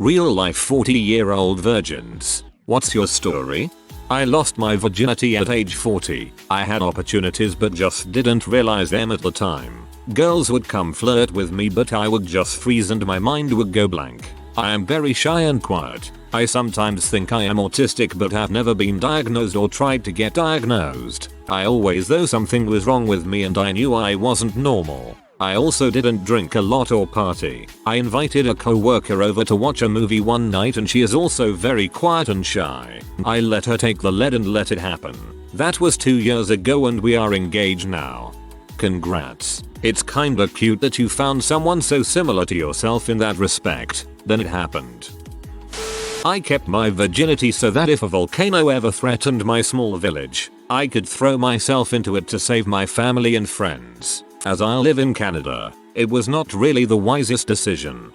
Real life 40-year-old virgins. What's your story? I lost my virginity at age 40. I had opportunities but just didn't realize them at the time. Girls would come flirt with me but I would just freeze and my mind would go blank. I am very shy and quiet. I sometimes think I am autistic but have never been diagnosed or tried to get diagnosed. I always thought something was wrong with me and I knew I wasn't normal. I also didn't drink a lot or party. I invited a co-worker over to watch a movie one night and she is also very quiet and shy. I let her take the lead and let it happen. That was 2 years ago and we are engaged now. Congrats. It's kinda cute that you found someone so similar to yourself in that respect. Then it happened. I kept my virginity so that if a volcano ever threatened my small village, I could throw myself into it to save my family and friends. As I live in Canada, it was not really the wisest decision.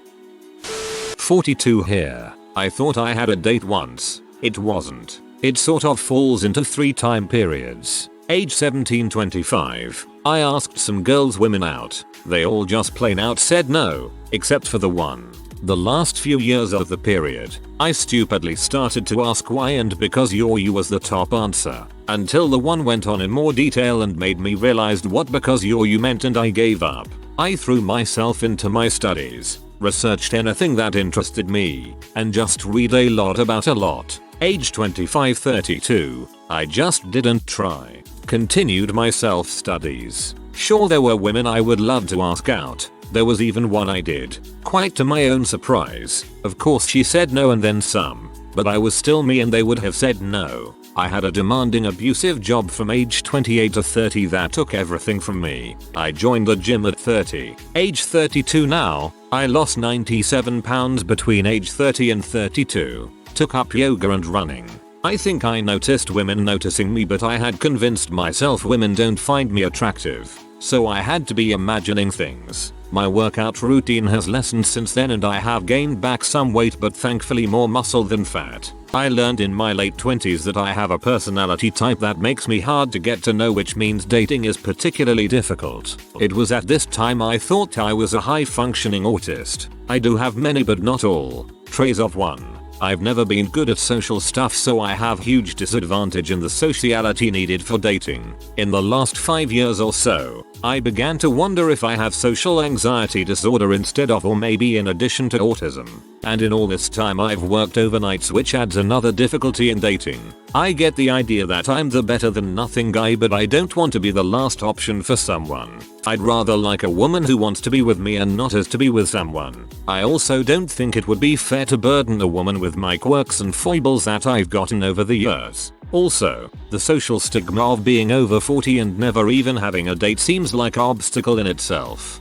42 here. I thought I had a date once. It wasn't. It sort of falls into 3 time periods. Age 17-25. I asked some women out. They all just plain out said no, except for the one. The last few years of the period, I stupidly started to ask why and because you was the top answer. Until the one went on in more detail and made me realize what because you meant and I gave up. I threw myself into my studies, researched anything that interested me, and just read a lot about a lot. Age 25-32, I just didn't try. Continued my self-studies. Sure, there were women I would love to ask out. There was even one I did. Quite to my own surprise. Of course she said no and then some. But I was still me and they would have said no. I had a demanding abusive job from age 28 to 30 that took everything from me. I joined the gym at 30. Age 32 now. I lost 97 pounds between age 30 and 32. Took up yoga and running. I think I noticed women noticing me but I had convinced myself women don't find me attractive. So I had to be imagining things. My workout routine has lessened since then and I have gained back some weight but thankfully more muscle than fat. I learned in my late 20s that I have a personality type that makes me hard to get to know, which means dating is particularly difficult. It was at this time I thought I was a high functioning autist. I do have many but not all traits of one. I've never been good at social stuff so I have huge disadvantage in the sociality needed for dating. In the last 5 years or so, I began to wonder if I have social anxiety disorder instead of or maybe in addition to autism. And in all this time I've worked overnights, which adds another difficulty in dating. I get the idea that I'm the better than nothing guy but I don't want to be the last option for someone. I'd rather like a woman who wants to be with me and not as to be with someone. I also don't think it would be fair to burden a woman with my quirks and foibles that I've gotten over the years. Also, the social stigma of being over 40 and never even having a date seems like an obstacle in itself.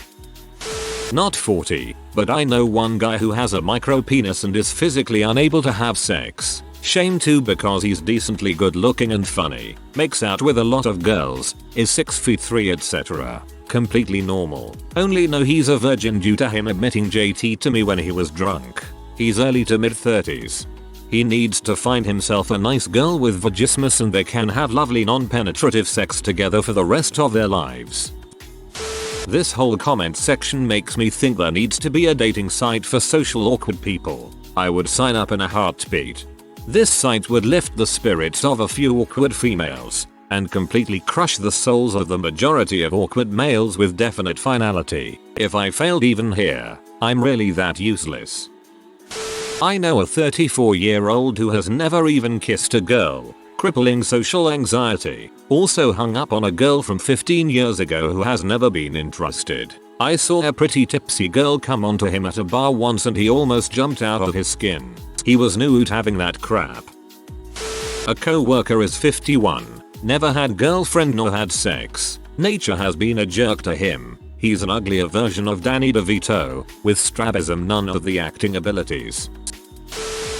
Not 40, but I know one guy who has a micro penis and is physically unable to have sex. Shame too because he's decently good looking and funny, makes out with a lot of girls, is 6'3" etc. Completely normal. Only know he's a virgin due to him admitting JT to me when he was drunk. He's early to mid 30s. He needs to find himself a nice girl with vagismus and they can have lovely non-penetrative sex together for the rest of their lives. This whole comment section makes me think there needs to be a dating site for social awkward people. I would sign up in a heartbeat. This site would lift the spirits of a few awkward females and completely crush the souls of the majority of awkward males with definite finality. If I failed even here, I'm really that useless. I know a 34-year-old who has never even kissed a girl. Crippling social anxiety. Also hung up on a girl from 15 years ago who has never been interested. I saw a pretty tipsy girl come onto him at a bar once and he almost jumped out of his skin. He was nude having that crap. A co-worker is 51. Never had girlfriend nor had sex. Nature has been a jerk to him. He's an uglier version of Danny DeVito, with strabism, none of the acting abilities.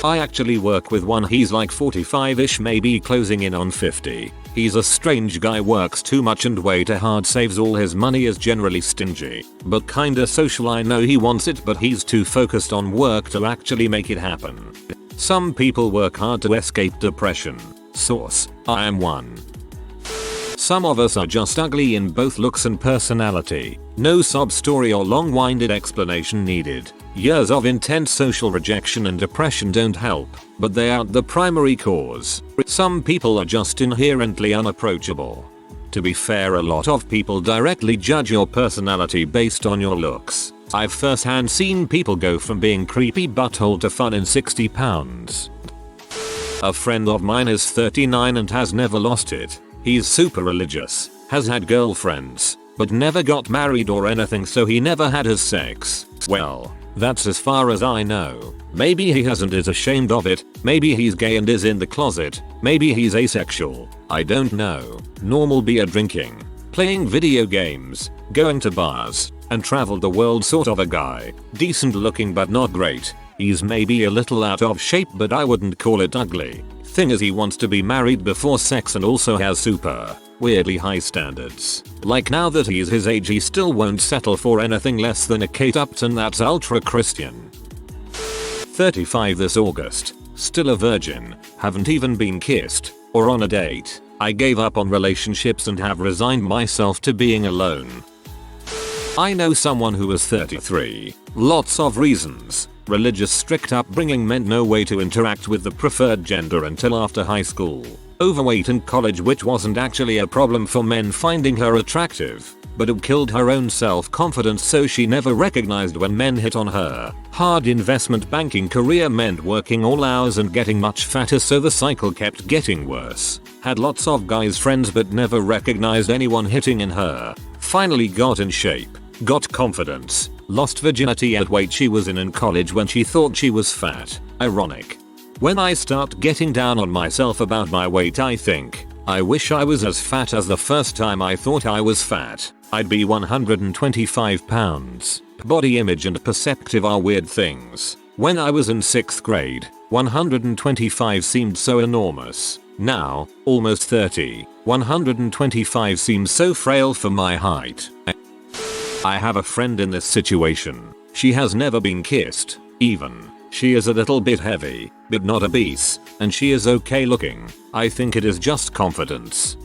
I actually work with one, he's like 45ish, maybe closing in on 50. He's a strange guy, works too much and way too hard, saves all his money, is generally stingy, but kinda social. I know he wants it but he's too focused on work to actually make it happen. Some people work hard to escape depression. Source: I am one. Some of us are just ugly in both looks and personality. No sob story or long-winded explanation needed. Years of intense social rejection and depression don't help, but they aren't the primary cause. Some people are just inherently unapproachable. To be fair, a lot of people directly judge your personality based on your looks. I've firsthand seen people go from being creepy butthole to fun in 60 pounds. A friend of mine is 39 and has never lost it. He's super religious, has had girlfriends, but never got married or anything, so he never had his sex. Well, that's as far as I know. Maybe he hasn't, is ashamed of it. Maybe he's gay and is in the closet. Maybe he's asexual. I don't know. Normal beer drinking, playing video games, going to bars, and traveled the world sort of a guy. Decent looking but not great. He's maybe a little out of shape, but I wouldn't call it ugly. Thing is, he wants to be married before sex and also has super weirdly high standards. Like, now that he's his age, he still won't settle for anything less than a Kate Upton that's ultra Christian. 35 this August. Still a virgin. Haven't even been kissed or on a date. I gave up on relationships and have resigned myself to being alone. I know someone who was 33. Lots of reasons. Religious, strict upbringing meant no way to interact with the preferred gender until after high school. Overweight in college, which wasn't actually a problem for men finding her attractive, but it killed her own self-confidence, so she never recognized when men hit on her. Hard investment banking career meant working all hours and getting much fatter, so the cycle kept getting worse. Had lots of guys friends but never recognized anyone hitting in her. Finally got in shape, got confidence, lost virginity at weight she was in college when she thought she was fat. Ironic. When I start getting down on myself about my weight, I think, I wish I was as fat as the first time I thought I was fat. I'd be 125 pounds. Body image and perspective are weird things. When I was in 6th grade, 125 seemed so enormous. Now, almost 30, 125 seems so frail for my height. I have a friend in this situation. She has never been kissed, even. She is a little bit heavy, but not obese, and she is okay looking. I think it is just confidence.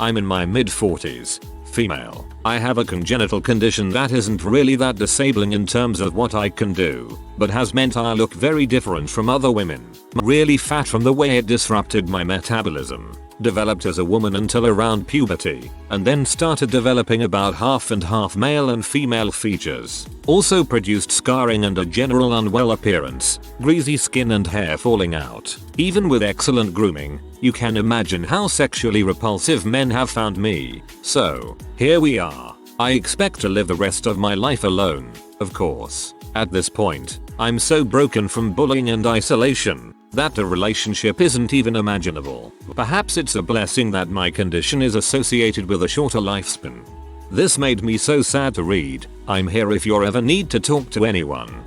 I'm in my mid-40s, female. I have a congenital condition that isn't really that disabling in terms of what I can do, but has meant I look very different from other women. Really fat from the way it disrupted my metabolism. Developed as a woman until around puberty, and then started developing about half and half male and female features. Also produced scarring and a general unwell appearance, greasy skin and hair falling out. Even with excellent grooming, you can imagine how sexually repulsive men have found me. So, here we are. I expect to live the rest of my life alone, of course. At this point, I'm so broken from bullying and isolation that a relationship isn't even imaginable. Perhaps it's a blessing that my condition is associated with a shorter lifespan. This made me so sad to read. I'm here if you ever need to talk to anyone.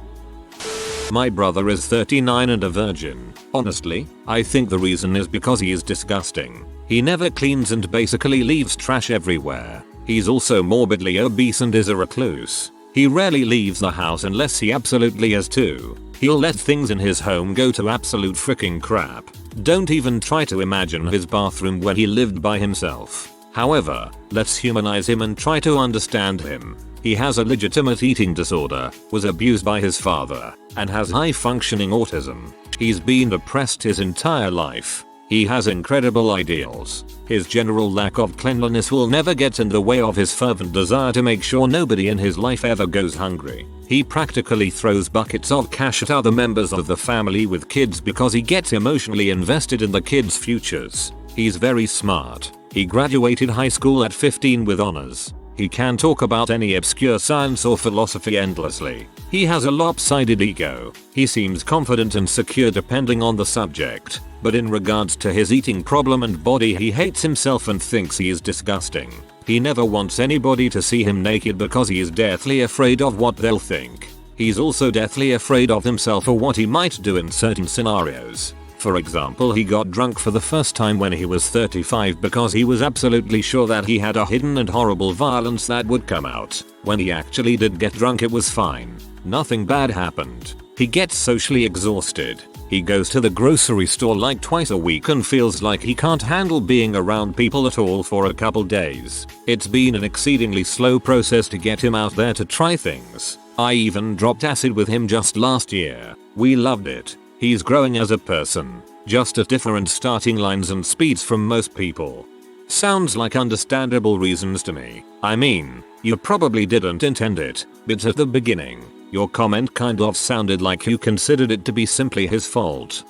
My brother is 39 and a virgin. Honestly, I think the reason is because he is disgusting. He never cleans and basically leaves trash everywhere. He's also morbidly obese and is a recluse. He rarely leaves the house unless he absolutely has to. He'll let things in his home go to absolute freaking crap. Don't even try to imagine his bathroom when he lived by himself. However, let's humanize him and try to understand him. He has a legitimate eating disorder, was abused by his father, and has high functioning autism. He's been depressed his entire life. He has incredible ideals. His general lack of cleanliness will never get in the way of his fervent desire to make sure nobody in his life ever goes hungry. He practically throws buckets of cash at other members of the family with kids because he gets emotionally invested in the kids' futures. He's very smart. He graduated high school at 15 with honors. He can talk about any obscure science or philosophy endlessly. He has a lopsided ego. He seems confident and secure depending on the subject, but in regards to his eating problem and body, he hates himself and thinks he is disgusting. He never wants anybody to see him naked because he is deathly afraid of what they'll think. He's also deathly afraid of himself or what he might do in certain scenarios. For example, he got drunk for the first time when he was 35 because he was absolutely sure that he had a hidden and horrible violence that would come out. When he actually did get drunk, it was fine. Nothing bad happened. He gets socially exhausted. He goes to the grocery store like twice a week and feels like he can't handle being around people at all for a couple days. It's been an exceedingly slow process to get him out there to try things. I even dropped acid with him just last year. We loved it. He's growing as a person, just at different starting lines and speeds from most people. Sounds like understandable reasons to me. I mean, you probably didn't intend it, but at the beginning, your comment kind of sounded like you considered it to be simply his fault.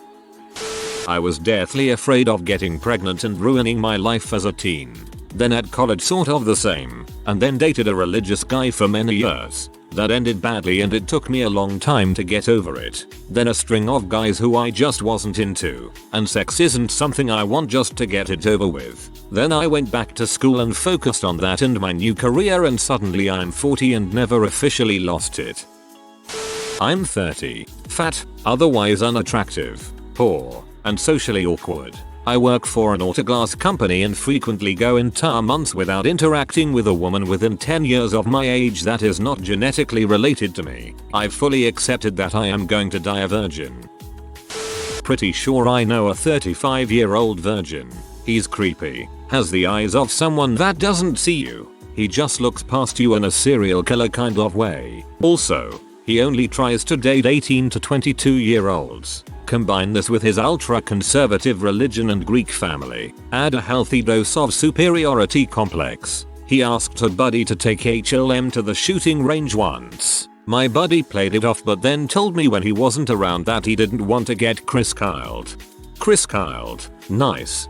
I was deathly afraid of getting pregnant and ruining my life as a teen. Then at college sort of the same, and then dated a religious guy for many years. That ended badly and it took me a long time to get over it. Then a string of guys who I just wasn't into, and sex isn't something I want just to get it over with. Then I went back to school and focused on that and my new career, and suddenly I'm 40 and never officially lost it. I'm 30, fat, otherwise unattractive, poor, and socially awkward. I work for an autoglass company and frequently go entire months without interacting with a woman within 10 years of my age that is not genetically related to me. I've fully accepted that I am going to die a virgin. Pretty sure I know a 35-year-old virgin. He's creepy, has the eyes of someone that doesn't see you. He just looks past you in a serial killer kind of way. Also, he only tries to date 18 to 22-year-olds. Combine this with his ultra-conservative religion and Greek family. Add a healthy dose of superiority complex. He asked a buddy to take HLM to the shooting range once. My buddy played it off but then told me when he wasn't around that he didn't want to get Chris Kyled. Chris Kyled. Nice.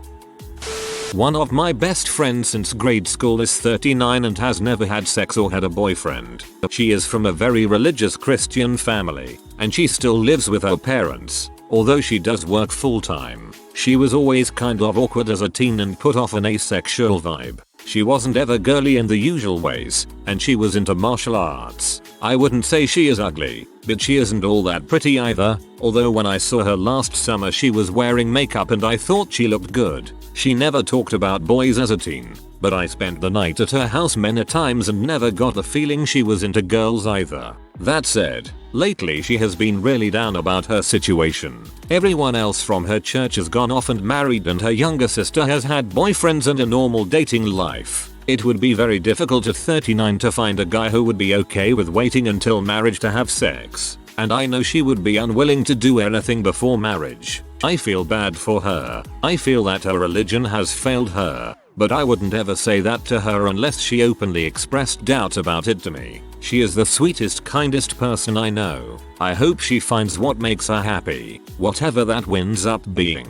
One of my best friends since grade school is 39 and has never had sex or had a boyfriend. She is from a very religious Christian family, and she still lives with her parents. Although she does work full time, she was always kind of awkward as a teen and put off an asexual vibe. She wasn't ever girly in the usual ways, and she was into martial arts. I wouldn't say she is ugly, but she isn't all that pretty either, although when I saw her last summer she was wearing makeup and I thought she looked good. She never talked about boys as a teen, but I spent the night at her house many times and never got the feeling she was into girls either. That said, lately she has been really down about her situation. Everyone else from her church has gone off and married and her younger sister has had boyfriends and a normal dating life. It would be very difficult at 39 to find a guy who would be okay with waiting until marriage to have sex. And I know she would be unwilling to do anything before marriage. I feel bad for her. I feel that her religion has failed her. But I wouldn't ever say that to her unless she openly expressed doubt about it to me. She is the sweetest, kindest person I know. I hope she finds what makes her happy, whatever that winds up being.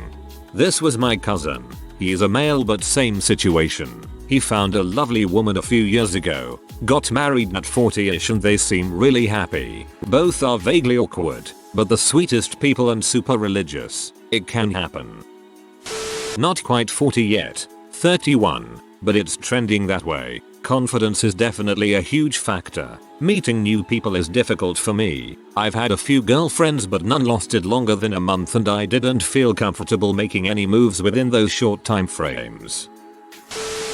This was my cousin. He is a male but same situation. He found a lovely woman a few years ago, got married at 40ish and they seem really happy. Both are vaguely awkward, but the sweetest people and super religious. It can happen. Not quite 40 yet. 31, but it's trending that way. Confidence is definitely a huge factor. Meeting new people is difficult for me. I've had a few girlfriends but none lasted longer than a month and I didn't feel comfortable making any moves within those short time frames.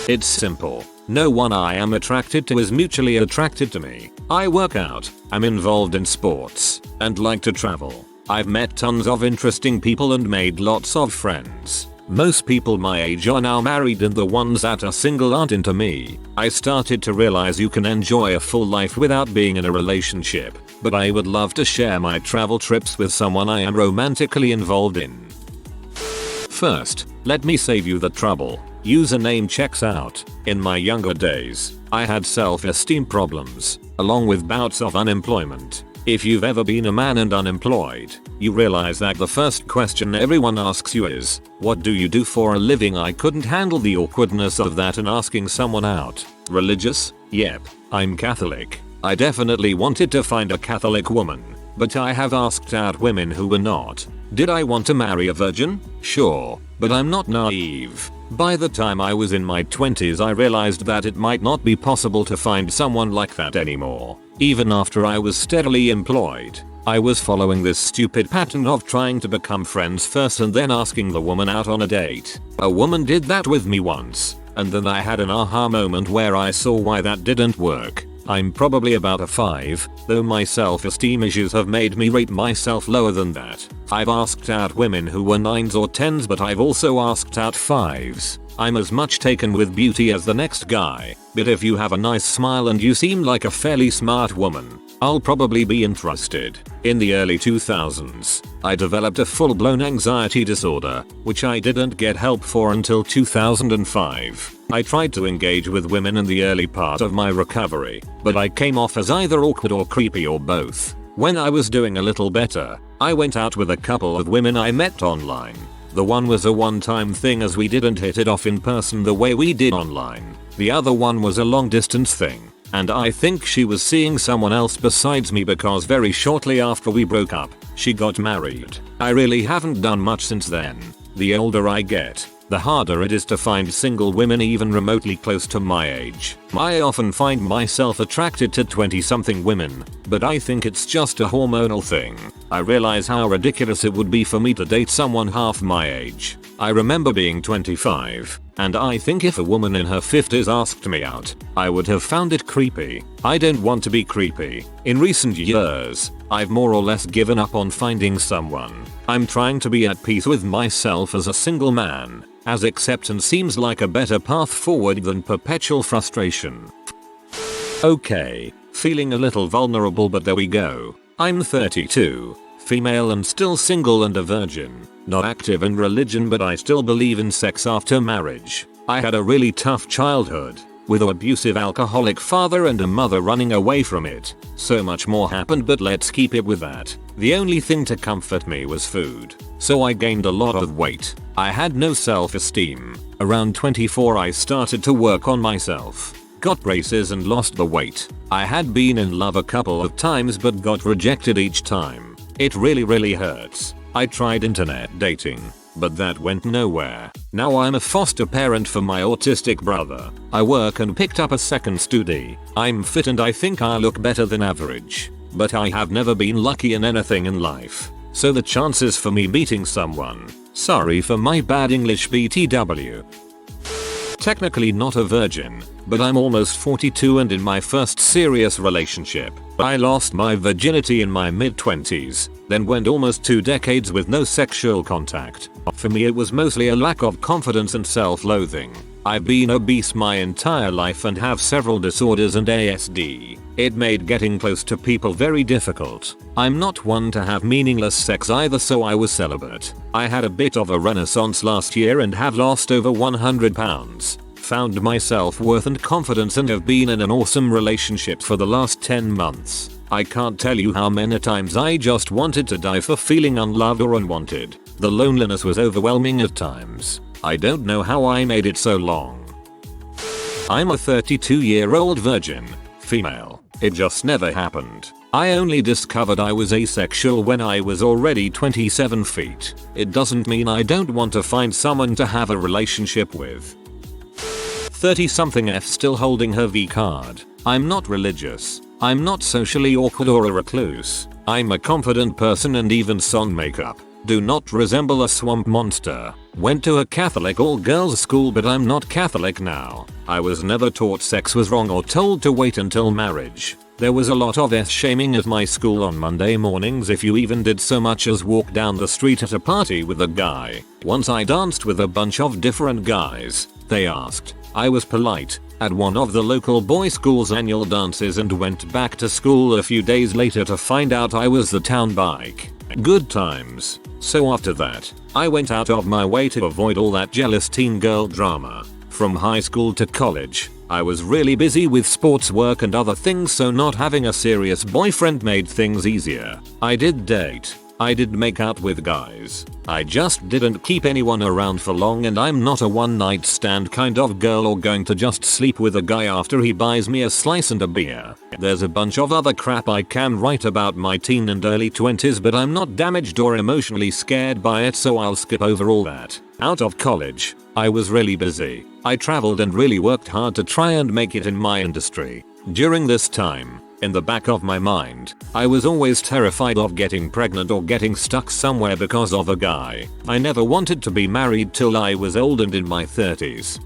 It's simple. No one I am attracted to is mutually attracted to me. I work out, am involved in sports, and like to travel. I've met tons of interesting people and made lots of friends. Most people my age are now married and the ones that are single aren't into me. I started to realize you can enjoy a full life without being in a relationship, but I would love to share my travel trips with someone I am romantically involved in. First, let me save you the trouble. Username checks out. In my younger days, I had self-esteem problems, along with bouts of unemployment. If you've ever been a man and unemployed, you realize that the first question everyone asks you is, what do you do for a living? I couldn't handle the awkwardness of that and asking someone out. Religious? Yep, I'm Catholic. I definitely wanted to find a Catholic woman, but I have asked out women who were not. Did I want to marry a virgin? Sure, but I'm not naive. By the time I was in my 20s I realized that it might not be possible to find someone like that anymore. Even after I was steadily employed, I was following this stupid pattern of trying to become friends first and then asking the woman out on a date. A woman did that with me once, and then I had an aha moment where I saw why that didn't work. I'm probably about a 5, though my self-esteem issues have made me rate myself lower than that. I've asked out women who were 9s or 10s, but I've also asked out 5s. I'm as much taken with beauty as the next guy, but if you have a nice smile and you seem like a fairly smart woman, I'll probably be interested. In the early 2000s, I developed a full-blown anxiety disorder, which I didn't get help for until 2005. I tried to engage with women in the early part of my recovery, but I came off as either awkward or creepy or both. When I was doing a little better, I went out with a couple of women I met online. The one was a one-time thing as we didn't hit it off in person the way we did online. The other one was a long-distance thing, and I think she was seeing someone else besides me because very shortly after we broke up, she got married. I really haven't done much since then. The older I get, the harder it is to find single women even remotely close to my age. I often find myself attracted to 20-something women, but I think it's just a hormonal thing. I realize how ridiculous it would be for me to date someone half my age. I remember being 25, and I think if a woman in her 50s asked me out, I would have found it creepy. I don't want to be creepy. In recent years, I've more or less given up on finding someone. I'm trying to be at peace with myself as a single man, as acceptance seems like a better path forward than perpetual frustration. Okay, feeling a little vulnerable, but there we go. I'm 32, female and still single and a virgin. Not active in religion, but I still believe in sex after marriage. I had a really tough childhood, with an abusive alcoholic father and a mother running away from it. So much more happened, but let's keep it with that. The only thing to comfort me was food, so I gained a lot of weight. I had no self-esteem. Around 24 I started to work on myself, got braces and lost the weight. I had been in love a couple of times but got rejected each time. It really hurts. I tried internet dating, but that went nowhere. Now I'm a foster parent for my autistic brother. I work and picked up a second studi. I'm fit and I think I look better than average. But I have never been lucky in anything in life. So the chances for me meeting someone. Sorry for my bad English BTW. Technically not a virgin, but I'm almost 42 and in my first serious relationship. I lost my virginity in my mid-20s, then went almost 2 decades with no sexual contact. For me it was mostly a lack of confidence and self-loathing. I've been obese my entire life and have several disorders and ASD. It made getting close to people very difficult. I'm not one to have meaningless sex either, so I was celibate. I had a bit of a renaissance last year and have lost over 100 pounds. Found my self-worth and confidence and have been in an awesome relationship for the last 10 months. I can't tell you how many times I just wanted to die for feeling unloved or unwanted. The loneliness was overwhelming at times. I don't know how I made it so long. I'm a 32-year-old virgin, female. It just never happened. I only discovered I was asexual when I was already 27 feet. It doesn't mean I don't want to find someone to have a relationship with. 30-something F still holding her V card. I'm not religious. I'm not socially awkward or a recluse. I'm a confident person and even song makeup do not resemble a swamp monster. Went to a Catholic all-girls school, but I'm not Catholic now. I was never taught sex was wrong or told to wait until marriage. There was a lot of shaming at my school on Monday mornings if you even did so much as walk down the street at a party with a guy. Once I danced with a bunch of different guys. They asked. I was polite at one of the local boys' school's annual dances and went back to school a few days later to find out I was the town bike. Good times. So after that, I went out of my way to avoid all that jealous teen girl drama. From high school to college, I was really busy with sports work and other things, so not having a serious boyfriend made things easier. I did date. I did make out with guys. I just didn't keep anyone around for long, and I'm not a one-night stand kind of girl or going to just sleep with a guy after he buys me a slice and a beer. There's a bunch of other crap I can write about my teen and early 20s, but I'm not damaged or emotionally scared by it, so I'll skip over all that. Out of college, I was really busy. I traveled and really worked hard to try and make it in my industry. During this time, in the back of my mind, I was always terrified of getting pregnant or getting stuck somewhere because of a guy. I never wanted to be married till I was old and in my 30s.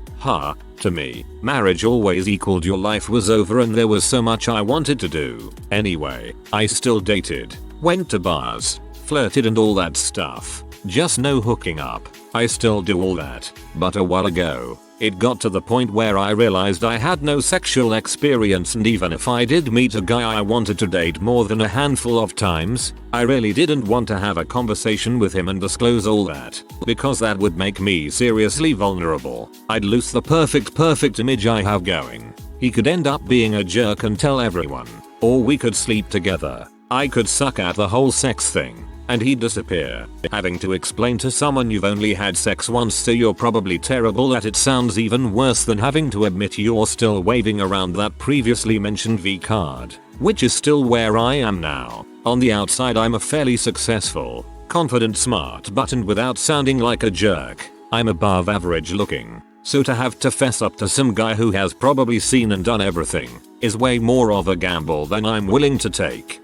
To me, marriage always equaled your life was over and there was so much I wanted to do. Anyway, I still dated, went to bars, flirted and all that stuff. just no hooking up. I still do all that, but a while ago, it got to the point where I realized I had no sexual experience, and even if I did meet a guy I wanted to date more than a handful of times, I really didn't want to have a conversation with him and disclose all that, because that would make me seriously vulnerable. I'd lose the perfect image I have going. He could end up being a jerk and tell everyone, or we could sleep together. I could suck at the whole sex thing, and he'd disappear. Having to explain to someone you've only had sex once so you're probably terrible at it sounds even worse than having to admit you're still waving around that previously mentioned V card, which is still where I am now. On the outside I'm a fairly successful, confident, smart butt, and without sounding like a jerk, I'm above average looking. So to have to fess up to some guy who has probably seen and done everything is way more of a gamble than I'm willing to take.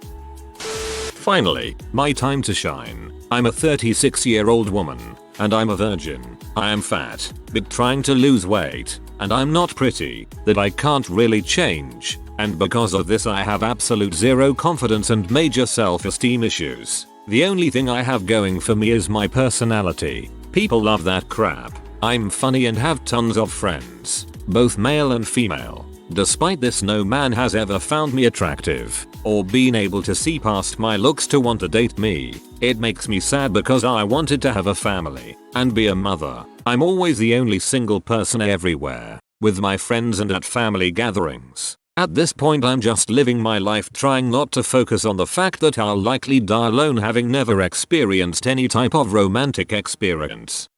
Finally, my time to shine. I'm a 36-year-old woman, and I'm a virgin. I am fat, but trying to lose weight, and I'm not pretty, that I can't really change, and because of this I have absolute zero confidence and major self-esteem issues. The only thing I have going for me is my personality. People love that crap. I'm funny and have tons of friends, both male and female. Despite this, no man has ever found me attractive, or been able to see past my looks to want to date me. It makes me sad because I wanted to have a family and be a mother. I'm always the only single person everywhere, with my friends and at family gatherings. At this point I'm just living my life trying not to focus on the fact that I'll likely die alone, having never experienced any type of romantic experience.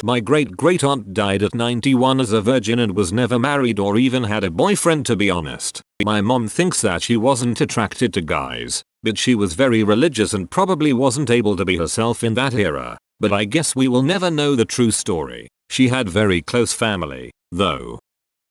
My great-great-aunt died at 91 as a virgin and was never married or even had a boyfriend, to be honest. My mom thinks that she wasn't attracted to guys, but she was very religious and probably wasn't able to be herself in that era. But I guess we will never know the true story. She had very close family, though.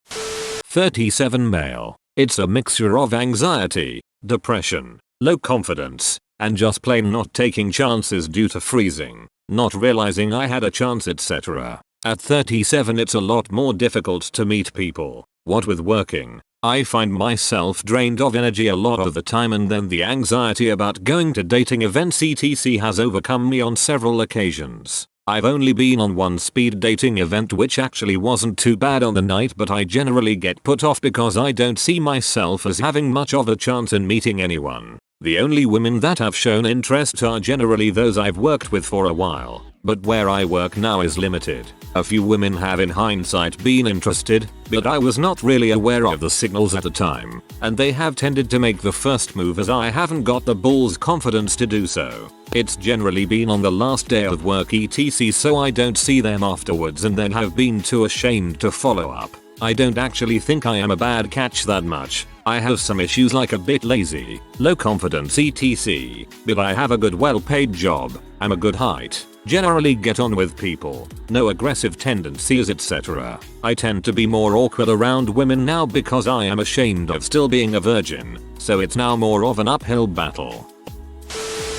37 male. It's a mixture of anxiety, depression, low confidence, and just plain not taking chances due to freezing, not realizing I had a chance, etc. At 37 it's a lot more difficult to meet people. What with working, I find myself drained of energy a lot of the time, and then the anxiety about going to dating events etc has overcome me on several occasions. I've only been on one speed dating event, which actually wasn't too bad on the night, but I generally get put off because I don't see myself as having much of a chance in meeting anyone. The only women that have shown interest are generally those I've worked with for a while, but where I work now is limited. A few women have in hindsight been interested, but I was not really aware of the signals at the time, and they have tended to make the first move as I haven't got the balls confidence to do so. It's generally been on the last day of work etc, so I don't see them afterwards and then have been too ashamed to follow up. I don't actually think I am a bad catch that much. I have some issues like a bit lazy, low confidence etc, but I have a good well-paid job, I'm a good height, generally get on with people, no aggressive tendencies etc. I tend to be more awkward around women now because I am ashamed of still being a virgin, so it's now more of an uphill battle.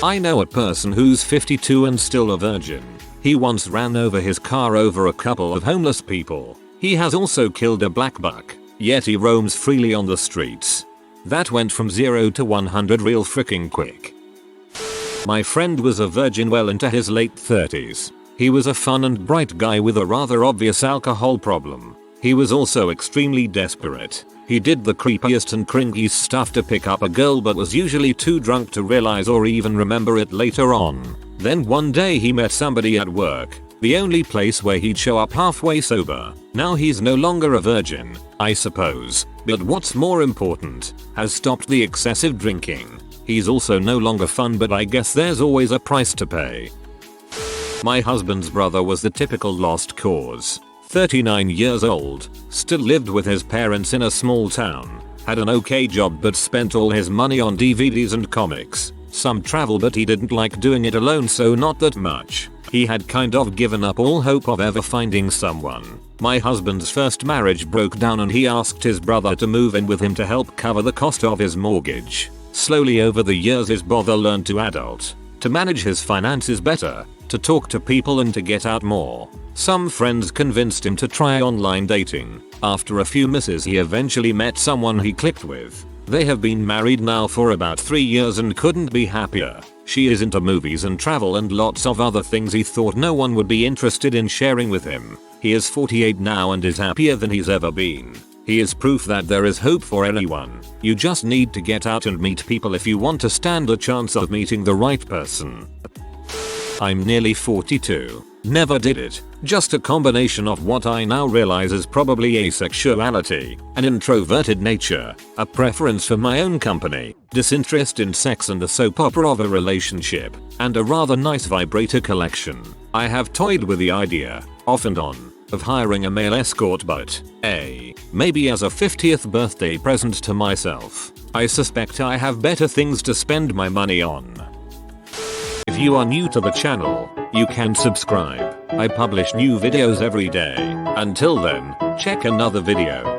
I know a person who's 52 and still a virgin. He once ran over his car over a couple of homeless people. He has also killed a black buck, yet he roams freely on the streets. That went from 0 to 100 real freaking quick. My friend was a virgin well into his late 30s. He was a fun and bright guy with a rather obvious alcohol problem. He was also extremely desperate. He did the creepiest and cringiest stuff to pick up a girl, but was usually too drunk to realize or even remember it later on. Then one day he met somebody at work, the only place where he'd show up halfway sober. Now he's no longer a virgin, I suppose, but what's more important, has stopped the excessive drinking. He's also no longer fun, but I guess there's always a price to pay. My husband's brother was the typical lost cause. 39 years old, still lived with his parents in a small town, had an okay job but spent all his money on DVDs and comics, some travel, but he didn't like doing it alone, so not that much. He had kind of given up all hope of ever finding someone. My husband's first marriage broke down and he asked his brother to move in with him to help cover the cost of his mortgage. Slowly over the years his brother learned to adult, to manage his finances better, to talk to people and to get out more. Some friends convinced him to try online dating. After a few misses he eventually met someone he clicked with. They have been married now for about 3 years and couldn't be happier. She is into movies and travel and lots of other things he thought no one would be interested in sharing with him. He is 48 now and is happier than he's ever been. He is proof that there is hope for anyone. You just need to get out and meet people if you want to stand a chance of meeting the right person. I'm nearly 42. Never did it. Just a combination of what I now realize is probably asexuality, an introverted nature, a preference for my own company, disinterest in sex and the soap opera of a relationship, and a rather nice vibrator collection. I have toyed with the idea, off and on, of hiring a male escort but, maybe as a 50th birthday present to myself. I suspect I have better things to spend my money on. If you are new to the channel, you can subscribe. I publish new videos every day. Until then, check another video.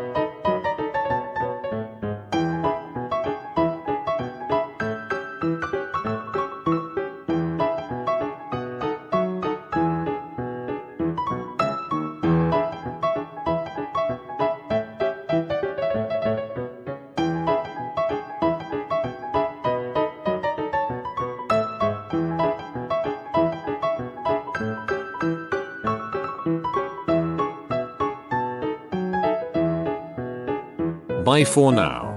Bye for now.